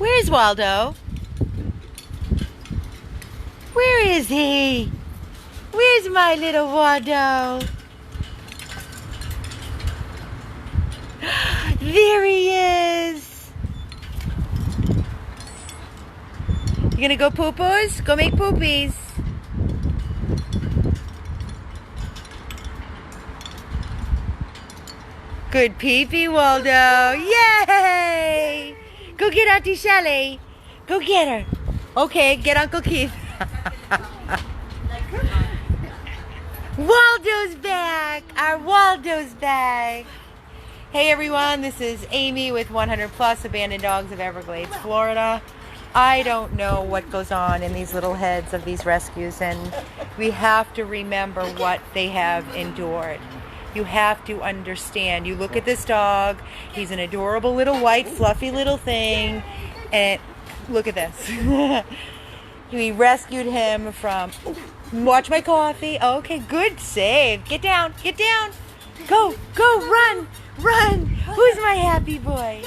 Where's Waldo? Where is he? Where's my little Waldo? There he is. You gonna go poo-poos? Go make poopies. Good pee-pee, Waldo. Yay! Go get Auntie Shelley. Go get her. Okay, get Uncle Keith. Waldo's back. Our Waldo's back. Hey everyone, this is Amy with 100 Plus Abandoned Dogs of Everglades, Florida. I don't know what goes on in these little heads of these rescues, and we have to remember what they have endured. You have to understand. You look at this dog, he's an adorable little white fluffy little thing, and look at this. We rescued him from, watch my coffee. Okay, good save. Get down, get down. Go, go, run, run. Who's my happy boy?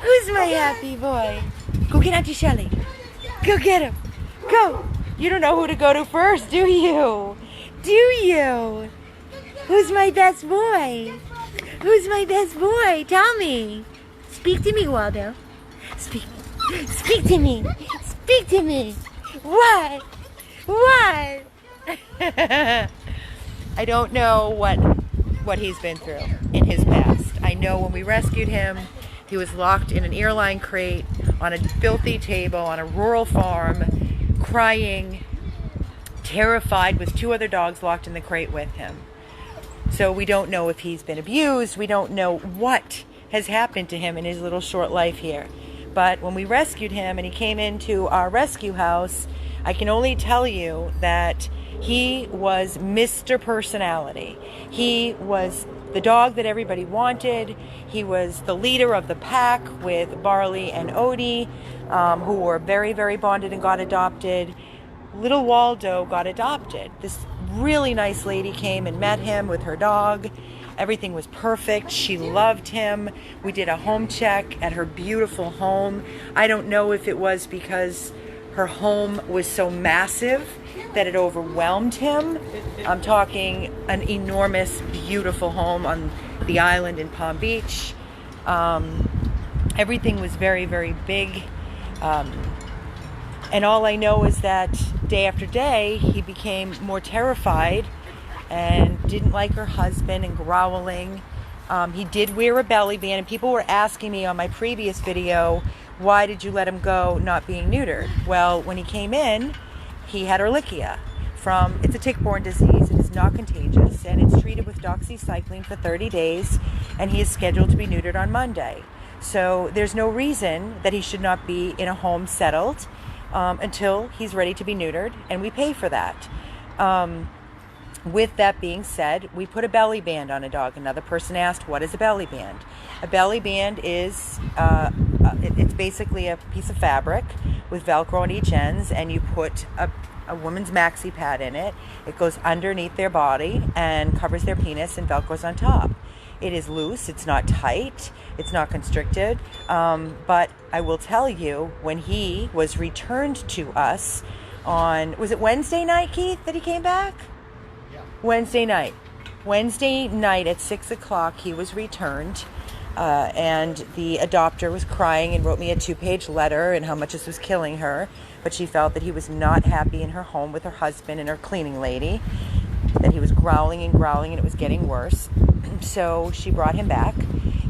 Who's my happy boy? Go get Auntie Shelley. Go get him. Go. You don't know who to go to first, do you? Do you? Who's my best boy? Who's my best boy? Tell me. Speak to me, Waldo. Speak to me. Speak to me. What? What? I don't know what he's been through in his past. I know when we rescued him, he was locked in an AIRLINE crate on a filthy table on a rural farm, crying, terrified, with two other dogs locked in the crate with him. So we don't know if he's been abused. We don't know what has happened to him in his little short life here. But when we rescued him and he came into our rescue house, I can only tell you that he was Mr. Personality. He was the dog that everybody wanted. He was the leader of the pack with Barley and Odie, who were very, very bonded and got adopted. Little Waldo got adopted. This really nice lady came and met him with her dog. Everything was perfect. She loved him. We did a home check at her beautiful home. I don't know if it was because her home was so massive that it overwhelmed him. I'm talking an enormous, beautiful home on the island in Palm Beach. Everything was very, very big. And all I know is that day after day, he became more terrified and didn't like her husband and growling. He did wear a belly band, and people were asking me on my previous video, why did you let him go not being neutered? Well, when he came in, he had Ehrlichia. It's a tick-borne disease. It is not contagious, and it's treated with doxycycline for 30 days, and he is scheduled to be neutered on Monday. So there's no reason that he should not be in a home settled until he's ready to be neutered, and we pay for that. With that being said, we put a belly band on a dog. Another person asked, what is a belly band? A belly band is, it's basically a piece of fabric with Velcro on each ends, and you put a woman's maxi pad in it. It goes underneath their body and covers their penis, and Velcro's on top. It is loose, it's not tight, it's not constricted, but I will tell you, when he was returned to us on, was it Wednesday night, Keith, that he came back? Yeah. Wednesday night at 6 o'clock, he was returned, and the adopter was crying and wrote me a 2-page letter and how much this was killing her, but she felt that he was not happy in her home with her husband and her cleaning lady, that he was growling and growling and it was getting worse. So she brought him back,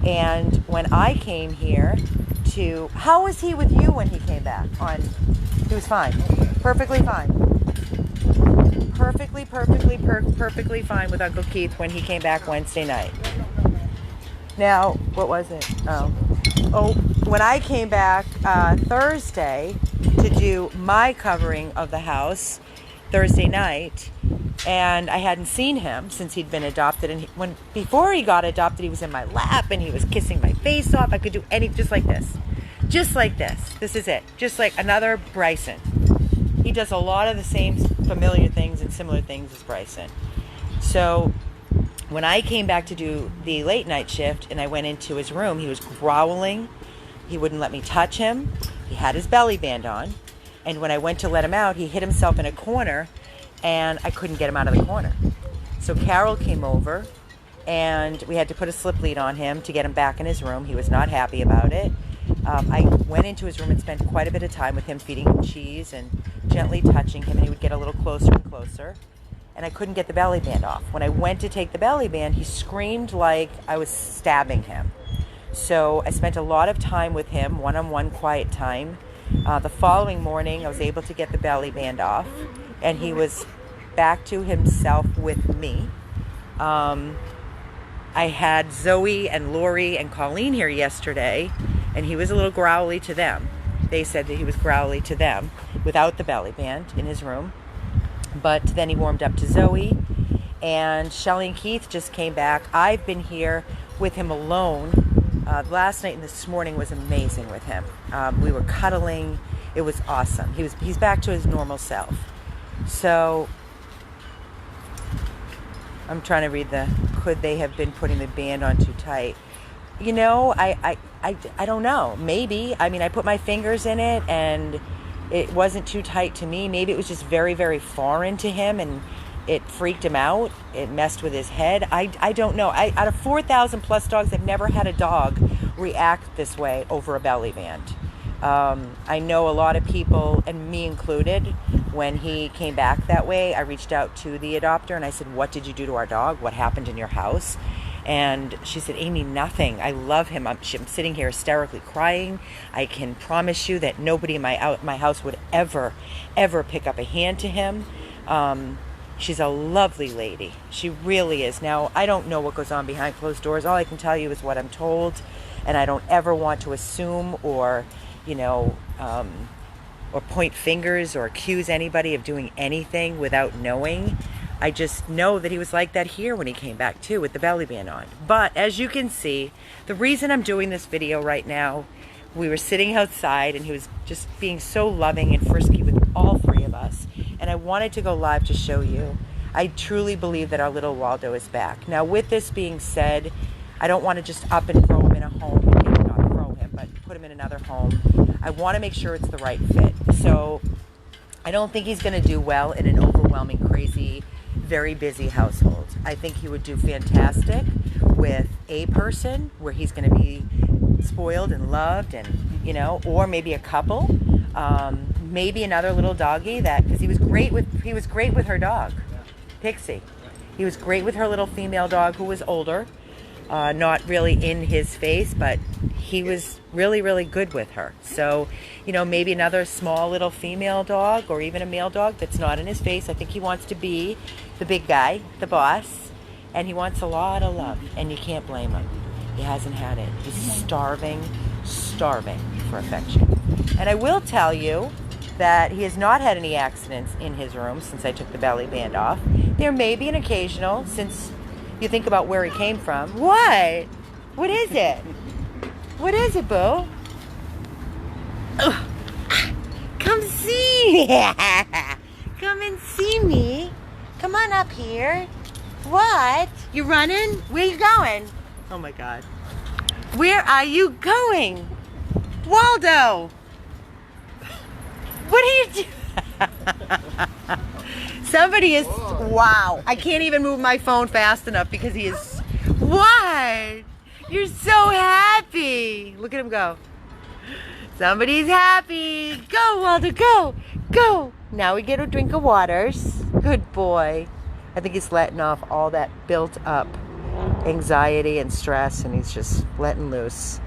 and when I came here to, how was he with you when he came back? He was fine, perfectly fine, perfectly fine with Uncle Keith when he came back Wednesday night. Now, what was it? Oh, when I came back Thursday to do my covering of the house Thursday night, and I hadn't seen him since he'd been adopted, and before he got adopted, he was in my lap and he was kissing my face off. I could do just like this. This is it, just like another Bryson. He does a lot of the same familiar things and similar things as Bryson. So when I came back to do the late night shift and I went into his room, he was growling. He wouldn't let me touch him. He had his belly band on, and when I went to let him out, he hit himself in a corner, and I couldn't get him out of the corner. So Carol came over, and we had to put a slip lead on him to get him back in his room. He was not happy about it. I went into his room and spent quite a bit of time with him, feeding him cheese and gently touching him, and he would get a little closer and closer. And I couldn't get the belly band off. When I went to take the belly band, he screamed like I was stabbing him. So I spent a lot of time with him, one-on-one quiet time. The following morning, I was able to get the belly band off, and he was back to himself with me. I had Zoe and Lori and Colleen here yesterday, and he was a little growly to them. They said that he was growly to them without the belly band in his room. But then he warmed up to Zoe, and Shelly and Keith just came back. I've been here with him alone. Last night and this morning was amazing with him. We were cuddling. It was awesome. He's back to his normal self. So I'm trying to read could they have been putting the band on too tight? You know, I don't know. Maybe. I mean, I put my fingers in it and it wasn't too tight to me. Maybe it was just very, very foreign to him and it freaked him out. It messed with his head. I don't know. Out of 4,000 plus dogs, I've never had a dog react this way over a belly band. I know a lot of people, and me included, when he came back that way, I reached out to the adopter and I said, what did you do to our dog? What happened in your house? And she said, Amy, nothing. I love him. I'm sitting here hysterically crying. I can promise you that nobody in my house would ever pick up a hand to him. She's a lovely lady. She really is. Now, I don't know what goes on behind closed doors. All I can tell you is what I'm told. And I don't ever want to assume or, or point fingers or accuse anybody of doing anything without knowing. I just know that he was like that here when he came back too, with the belly band on. But as you can see, the reason I'm doing this video right now, we were sitting outside and he was just being so loving and frisky with all three of us. And I wanted to go live to show you. I truly believe that our little Waldo is back. Now, with this being said, I don't want to just up and throw him in a home, not throw him, but put him in another home. I want to make sure it's the right fit. So I don't think he's going to do well in an overwhelming, crazy, very busy household. I think he would do fantastic with a person where he's going to be spoiled and loved, and or maybe a couple, maybe another little doggy because he was great with her dog, Pixie. He was great with her little female dog who was older, not really in his face, but he was really, really good with her. So, maybe another small little female dog or even a male dog that's not in his face. I think he wants to be the big guy, the boss, and he wants a lot of love, and you can't blame him. He hasn't had it. He's starving for affection. And I will tell you that he has not had any accidents in his room since I took the belly band off. There may be an occasional, since you think about where he came from. What? What is it? What is it, Boo? Ugh. Come see me. Come and see me. Come on up here. What? You running? Where you going? Oh my God. Where are you going? Waldo! What are you doing? Somebody is... Wow. I can't even move my phone fast enough because he is... What? You're so happy. Look at him go. Somebody's happy. Go, Waldo, go. Go. Now we get a drink of waters. Good boy. I think he's letting off all that built up anxiety and stress, and he's just letting loose.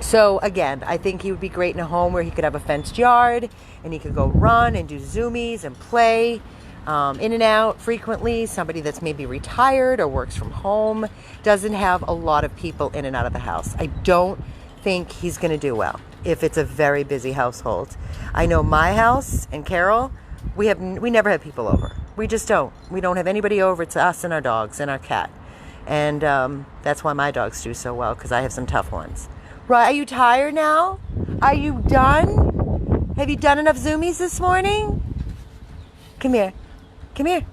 So again, I think he would be great in a home where he could have a fenced yard and he could go run and do zoomies and play in and out frequently. Somebody that's maybe retired or works from home, doesn't have a lot of people in and out of the house. I don't think he's going to do well if it's a very busy household. I know my house and Carol, we never have people over. We just don't. We don't have anybody over. It's us and our dogs and our cat. And that's why my dogs do so well, because I have some tough ones. Right, are you tired now? Are you done? Have you done enough zoomies this morning? Come here. Come here.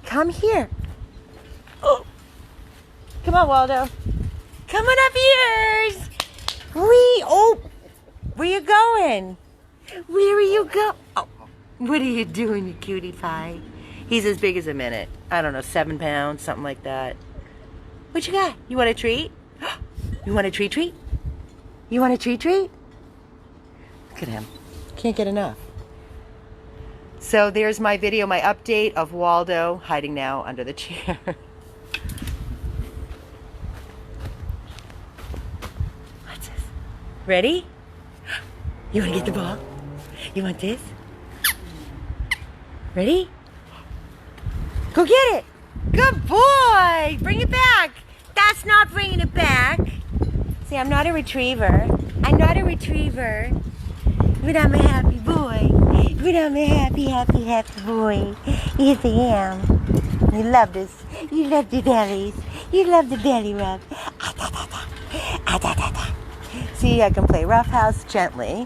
Come here. Oh. Come on, Waldo. Come on up here. Where you going? Where are you go? Oh, what are you doing, you cutie pie? He's as big as a minute. I don't know, 7 pounds, something like that. What you got? You want a treat? You want a treat? You want a treat? Look at him. Can't get enough. So there's my video, my update of Waldo hiding now under the chair. What's this? Ready? You want to get the ball? You want this? Ready? Go get it! Good boy! Bring it back! That's not bringing it back! See, I'm not a retriever. I'm not a retriever. But I'm a happy boy. But I'm a happy boy. Yes, I am. You love this. You love the bellies. You love the belly rub. See, I can play roughhouse gently.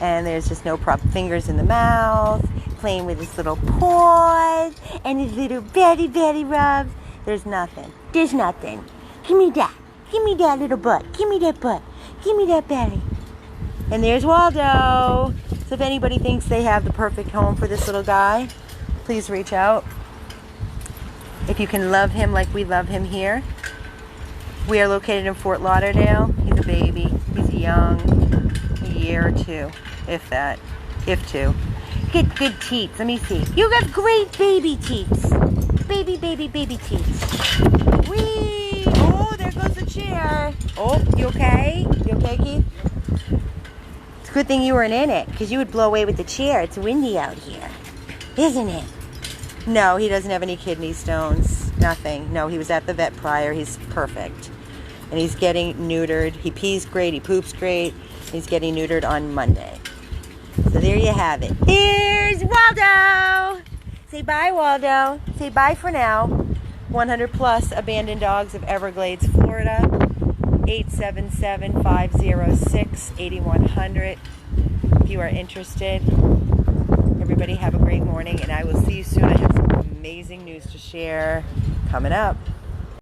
And there's just no fingers in the mouth. Playing with his little paws. And his little belly rubs. There's nothing. There's nothing. Give me that. Give me that little butt. Give me that butt. Give me that belly. And there's Waldo. So if anybody thinks they have the perfect home for this little guy, please reach out. If you can love him like we love him here. We are located in Fort Lauderdale. He's a baby. He's young. A year or two, if that. If two. Get good teeth. Let me see. You got great baby teeth. Baby teeth. Whee! Oh, there goes the chair. Oh, you okay? You okay, Keith? It's a good thing you weren't in it, because you would blow away with the chair. It's windy out here, isn't it? No, he doesn't have any kidney stones. Nothing. No, he was at the vet prior. He's perfect. And he's getting neutered. He pees great. He poops great. He's getting neutered on Monday. So there you have it. Here's Waldo. Say bye, Waldo. Say bye for now. 100 plus abandoned dogs of Everglades, Florida. 877-506-8100. If you are interested. Everybody have a great morning, and I will see you soon. I have some amazing news to share coming up.